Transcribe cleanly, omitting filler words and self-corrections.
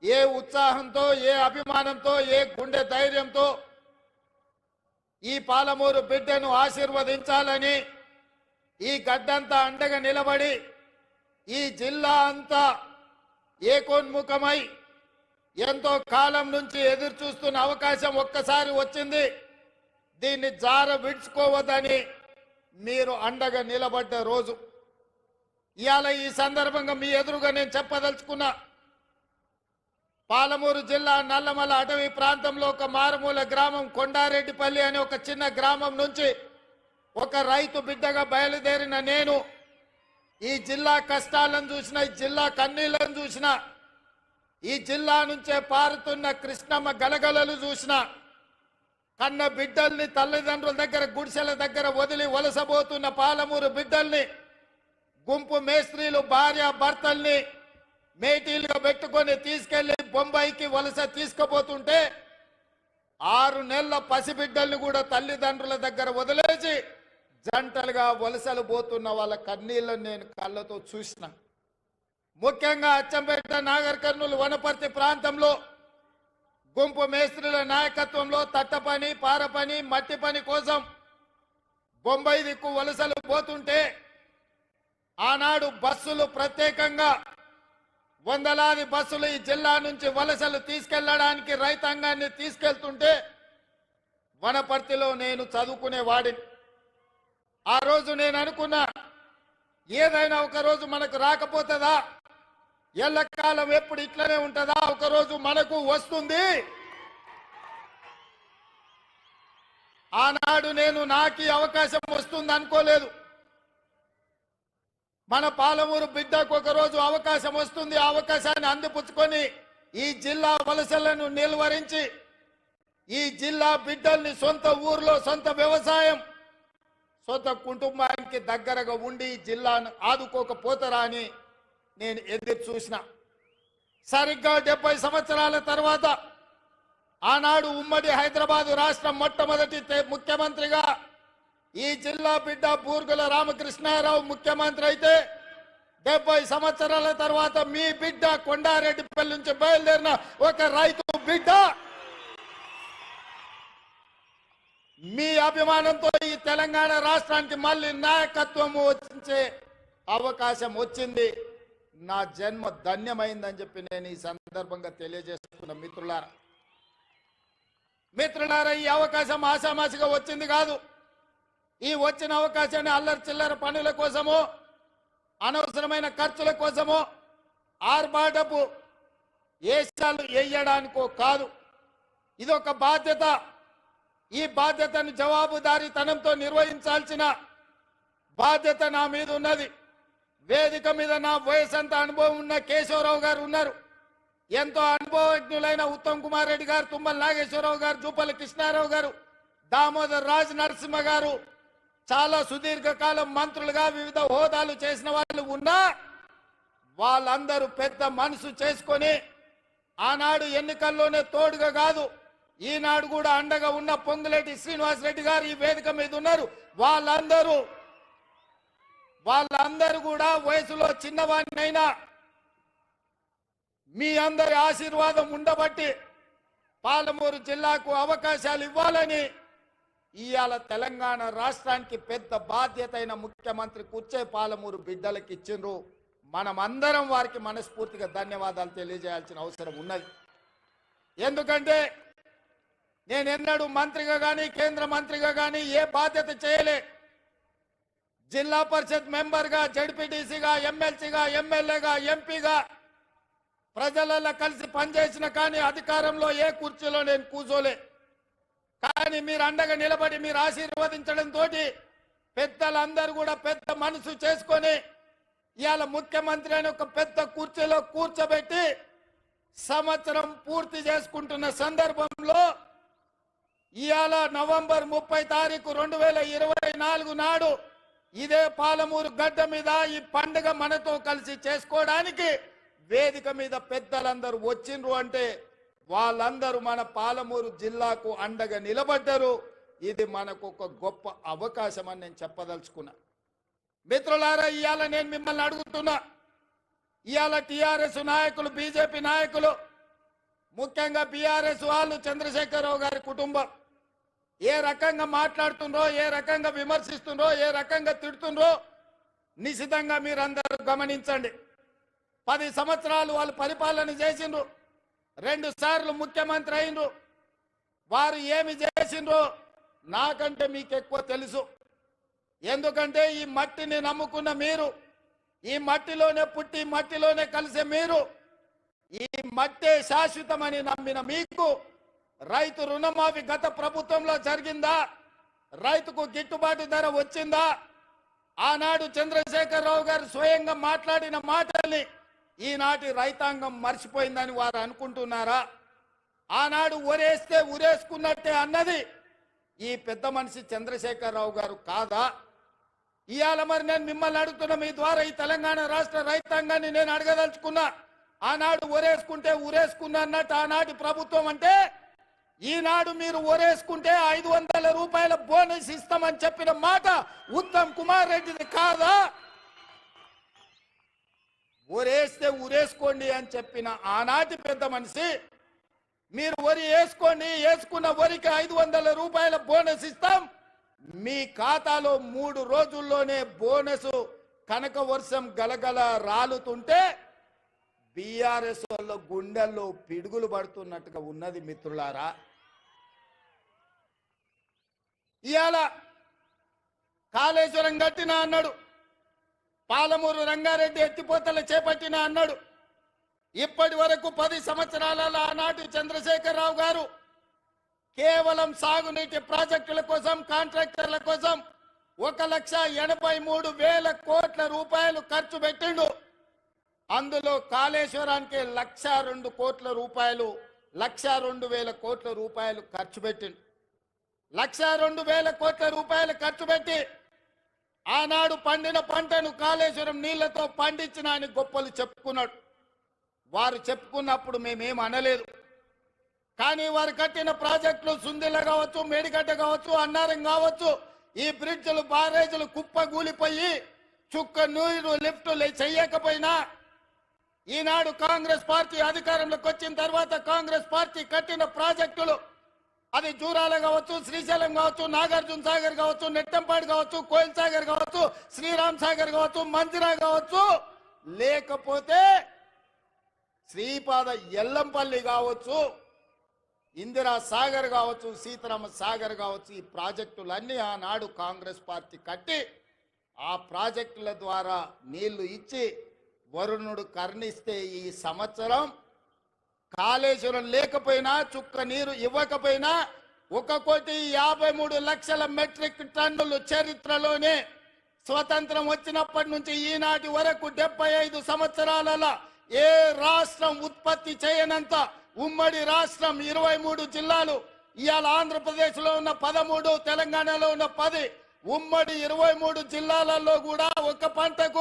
ఏ ఉత్సాహంతో, ఏ అభిమానంతో, ఏ గుండె ధైర్యంతో ఈ పాలమూరు బిడ్డను ఆశీర్వదించాలని ఈ గడ్డంతా అండగా నిలబడి ఈ జిల్లా అంతా ఏకోన్ముఖమై ఎంతో కాలం నుంచి ఎదురు చూస్తున్న అవకాశం ఒక్కసారి వచ్చింది. దీన్ని జార విడుచుకోవద్దని మీరు అండగా నిలబడ్డ రోజు ఇవాళ. ఈ సందర్భంగా మీ ఎదురుగా నేను చెప్పదలుచుకున్నా, పాలమూరు జిల్లా నల్లమల అటవీ ప్రాంతంలో ఒక మారుమూల గ్రామం కొండారెడ్డిపల్లి అనే ఒక చిన్న గ్రామం నుంచి ఒక రైతు బిడ్డగా బయలుదేరిన నేను ఈ జిల్లా కష్టాలను చూసిన, ఈ జిల్లా కన్నీళ్లను చూసిన, ఈ జిల్లా నుంచే పారుతున్న కృష్ణమ్మ గలగలలు చూసిన, కన్న బిడ్డల్ని తల్లిదండ్రుల దగ్గర గుడిసెల దగ్గర వదిలి వలసబోతున్న పాలమూరు బిడ్డల్ని గుంపు మేస్త్రీలు భార్య భర్తల్ని మేటీలుగా పెట్టుకొని తీసుకెళ్లి బొంబాయికి వలస తీసుకుపోతుంటే 6 నెలల పసిబిడ్డల్ని కూడా తల్లిదండ్రుల దగ్గర వదిలేసి జంటలుగా వలసలు పోతున్న వాళ్ళ కన్నీళ్లను నేను కళ్ళతో చూసిన. ముఖ్యంగా అచ్చంపేట, నాగర్ కర్నూలు, వనపర్తి ప్రాంతంలో గుంపు మేస్త్రీల నాయకత్వంలో తట్ట పని, పార పని, మట్టి పని కోసం బొంబాయి దిక్కు వలసలు పోతుంటే ఆనాడు బస్సులు ప్రత్యేకంగా వందలాది బస్సులు ఈ జిల్లా నుంచి వలసలు తీసుకెళ్లడానికి రైతాంగాన్ని తీసుకెళ్తుంటే వనపర్తిలో నేను చదువుకునేవాడిని. ఆ రోజు నేను అనుకున్నా, ఏదైనా ఒక రోజు మనకు రాకపోతుందా, ఎల్లకాలం ఎప్పుడు ఇట్లనే ఉంటుందా, ఒకరోజు మనకు వస్తుంది. ఆనాడు నేను నాకు అవకాశం వస్తుంది అనుకోలేదు. మన పాలమూరు బిడ్డకు ఒకరోజు అవకాశం వస్తుంది. ఆ అవకాశాన్ని అందిపుచ్చుకొని ఈ జిల్లా వలసలను నిలువరించి ఈ జిల్లా బిడ్డల్ని సొంత ఊర్లో సొంత వ్యవసాయం, సొంత కుటుంబానికి దగ్గరగా ఉండి ఈ జిల్లాను ఆదుకోకపోతారా అని నేను ఎదురు చూసిన. సరిగ్గా 70 సంవత్సరాల తర్వాత ఆనాడు ఉమ్మడి హైదరాబాద్ రాష్ట్రం మొట్టమొదటి ముఖ్యమంత్రిగా ఈ జిల్లా బిడ్డ బూర్గుల రామకృష్ణారావు ముఖ్యమంత్రి అయితే 70 సంవత్సరాల తర్వాత మీ బిడ్డ కొండారెడ్డిపల్లి నుంచి బయలుదేరిన ఒక రైతు బిడ్డ మీ అభిమానంతో ఈ తెలంగాణ రాష్ట్రానికి మళ్ళీ నాయకత్వం వచ్చే అవకాశం వచ్చింది. నా జన్మ ధన్యమైందని చెప్పి నేను ఈ సందర్భంగా తెలియజేస్తున్న మిత్రులారా, ఈ అవకాశం ఆషామాషిగా వచ్చింది కాదు. ఈ వచ్చిన అవకాశాన్ని అల్లరి చిల్లర పనుల కోసమో, అనవసరమైన ఖర్చుల కోసమో, ఆర్భాటపు ఏషాలు వేయడానికో కాదు. ఇదొక బాధ్యత. ఈ బాధ్యతను జవాబుదారీతనంతో నిర్వహించాల్సిన బాధ్యత నా మీద ఉన్నది. వేదిక మీద నా వయసంత అనుభవం ఉన్న కేశవరావు గారు ఉన్నారు. ఎంతో అనుభవజ్ఞులైన ఉత్తమ్ కుమార్ రెడ్డి గారు, తుమ్మల నాగేశ్వరరావు గారు, జూపల్లి కృష్ణారావు గారు, దామోదర్ రాజ్ నరసింహ గారు చాలా సుదీర్ఘకాలం మంత్రులుగా వివిధ హోదాలు చేసిన వాళ్ళు ఉన్నా వాళ్ళందరూ పెద్ద మనసు చేసుకొని ఆనాడు ఎన్నికల్లోనే తోడుగా కాదు, ఈనాడు కూడా అండగా ఉన్న పొంగులేటి శ్రీనివాస్ రెడ్డి గారు ఈ వేదిక మీద ఉన్నారు. వాళ్ళందరూ కూడా వయసులో చిన్నవాడినైనా మీ అందరి ఆశీర్వాదం ఉండబట్టి పాలమూరు జిల్లాకు అవకాశాలు ఇవ్వాలని ఇవాళ తెలంగాణ రాష్ట్రానికి పెద్ద బాధ్యత అయిన ముఖ్యమంత్రి కూర్చే పాలమూరు బిడ్డలకు ఇచ్చిండ్రు. మనమందరం వారికి మనస్ఫూర్తిగా ధన్యవాదాలు తెలియజేయాల్సిన అవసరం ఉన్నది. ఎందుకంటే నేను ఎన్నడూ మంత్రిగా కానీ కేంద్ర మంత్రిగా కానీ ఏ బాధ్యత చేయలే. జిల్లా పరిషత్ మెంబర్గా, జడ్పీటీసీగా, ఎమ్మెల్సీగా, ఎమ్మెల్యేగా, ఎంపీగా ప్రజలలో కలిసి పనిచేసిన కానీ అధికారంలో ఏ కుర్చీలో నేను కూర్చోలే. కానీ మీరు అండగా నిలబడి మీరు ఆశీర్వదించడంతో పెద్దలందరూ కూడా పెద్ద మనసు చేసుకొని ఇవాళ ముఖ్యమంత్రి అని ఒక పెద్ద కుర్చీలో కూర్చోబెట్టి సంవత్సరం పూర్తి చేసుకుంటున్న సందర్భంలో ఇవాళ నవంబర్ 30 తారీఖు 2024 నాడు ఇదే పాలమూరు గడ్డ మీద ఈ పండుగ మనతో కలిసి చేసుకోవడానికి వేదిక మీద పెద్దలందరూ వచ్చిండ్రు అంటే వాళ్ళందరూ మన పాలమూరు జిల్లాకు అండగా నిలబడ్డారు. ఇది మనకు ఒక గొప్ప అవకాశం అని నేను చెప్పదలుచుకున్నా. మిత్రులారా, ఇవాళ నేను మిమ్మల్ని అడుగుతున్నా, ఇవాళ టిఆర్ఎస్ నాయకులు, బీజేపీ నాయకులు ముఖ్యంగా బీఆర్ఎస్ వాళ్ళు చంద్రశేఖరరావు గారి కుటుంబం ఏ రకంగా మాట్లాడుతుండ్రో, ఏ రకంగా విమర్శిస్తుండ్రో, ఏ రకంగా తిడుతుండ్రో నిశితంగా మీరందరూ గమనించండి. 10 సంవత్సరాలు వాళ్ళు పరిపాలన చేసిండ్రు, 2 సార్లు ముఖ్యమంత్రి అయినరు. వారు ఏమి చేసిండ్రో నాకంటే మీకు ఎక్కువ తెలుసు. ఎందుకంటే ఈ మట్టిని నమ్ముకున్న మీరు, ఈ మట్టిలోనే పుట్టి మట్టిలోనే కలిసే మీరు, ఈ మట్టే శాశ్వతమని నమ్మిన మీకు రైతు రుణమాఫీ గత ప్రభుత్వంలో జరిగిందా? రైతుకు గిట్టుబాటు ధర వచ్చిందా? ఆనాడు చంద్రశేఖరరావు గారు స్వయంగా మాట్లాడిన మాటల్ని ఈనాటి రైతాంగం మర్చిపోయిందని వారు అనుకుంటున్నారా? ఆనాడు ఒరేస్తే ఉరేసుకున్నట్టే అన్నది ఈ పెద్ద మనిషి చంద్రశేఖరరావు గారు కాదా? ఇవాళ మరి నేను మిమ్మల్ని అడుగుతున్నా, మీ ద్వారా ఈ తెలంగాణ రాష్ట్ర రైతాంగాన్ని నేను అడగదలుచుకున్నా. ఆనాడు ఒరేసుకుంటే ఉరేసుకున్నా అన్నట్టు ఆనాటి ప్రభుత్వం అంటే, ఈనాడు మీరు ఒరేసుకుంటే 500 రూపాయల బోనస్ ఇస్తామని చెప్పిన మాట ఉత్తమ్ కుమార్ రెడ్డిది కాదా? ఒరేస్తే ఉరేసుకోండి అని చెప్పిన ఆనాటి పెద్ద మనిషి, మీరు వరి వేసుకోండి, వేసుకున్న వరికి 500 రూపాయల బోనస్ ఇస్తాం, మీ ఖాతాలో 3 రోజుల్లోనే బోనస్ కనక వర్షం గలగల రాలుతుంటే బీఆర్ఎస్ వాళ్ళ గుండెల్లో పిడుగులు పడుతున్నట్టుగా ఉన్నది మిత్రులారా. ఇవాళ కాళేశ్వరం కట్టినా అన్నాడు, పాలమూరు రంగారెడ్డి ఎత్తిపోతలు చేపట్టినా అన్నాడు. ఇప్పటి వరకు 10 సంవత్సరాల ఆనాటి చంద్రశేఖరరావు గారు కేవలం సాగునీటి ప్రాజెక్టుల కోసం, కాంట్రాక్టర్ల కోసం 1,83,000 కోట్ల రూపాయలు ఖర్చు పెట్టిండు. అందులో కాళేశ్వరానికి 1,02 కోట్ల రూపాయలు, 1,02,000 కోట్ల రూపాయలు ఖర్చు పెట్టిండు. 1,02,000 కోట్ల రూపాయలు ఖర్చు పెట్టి ఆనాడు పండిన పంటను కాళేశ్వరం నీళ్లతో పండించిన అని గొప్పలు చెప్పుకున్నాడు. వారు చెప్పుకున్నప్పుడు మేమేం అనలేదు. కానీ వారు కట్టిన ప్రాజెక్టులు సుందిల కావచ్చు, మేడిగడ్డ కావచ్చు, అన్నారం కావచ్చు, ఈ బ్రిడ్జ్లు బారేజీలు కుప్పగూలిపోయి చుక్క నీరు లిఫ్టులు చెయ్యకపోయినా ఈనాడు కాంగ్రెస్ పార్టీ అధికారంలోకి వచ్చిన తర్వాత కాంగ్రెస్ పార్టీ కట్టిన ప్రాజెక్టులు, అది జూరాల కావచ్చు, శ్రీశైలం కావచ్చు, నాగార్జున సాగర్ కావచ్చు, నెట్టంపాడు కావచ్చు, కోయిల్ సాగర్ కావచ్చు, శ్రీరామ్ సాగర్ కావచ్చు, మంజిరా కావచ్చు, లేకపోతే శ్రీపాద ఎల్లంపల్లి కావచ్చు, ఇందిరా సాగర్ కావచ్చు, సీతారామ సాగర్ కావచ్చు, ఈ ప్రాజెక్టులన్నీ ఆనాడు కాంగ్రెస్ పార్టీ కట్టి ఆ ప్రాజెక్టుల ద్వారా నీళ్లు ఇచ్చి వరుణుడు కర్ణిస్తే ఈ సంవత్సరం కాళేశ్వరం లేకపోయినా, చుక్క నీరు ఇవ్వకపోయినా 1,53,00,000 మెట్రిక్ టన్నులు చరిత్రలోనే స్వతంత్రం వచ్చినప్పటి నుంచి ఈనాటి వరకు 75 సంవత్సరాలలో ఏ రాష్ట్రం ఉత్పత్తి చేయనంత ఉమ్మడి రాష్ట్రం 23 జిల్లాలు. ఇవాళ ఆంధ్రప్రదేశ్ లో ఉన్న 13, తెలంగాణలో ఉన్న 10, ఉమ్మడి 23 జిల్లాలలో కూడా ఒక పంటకు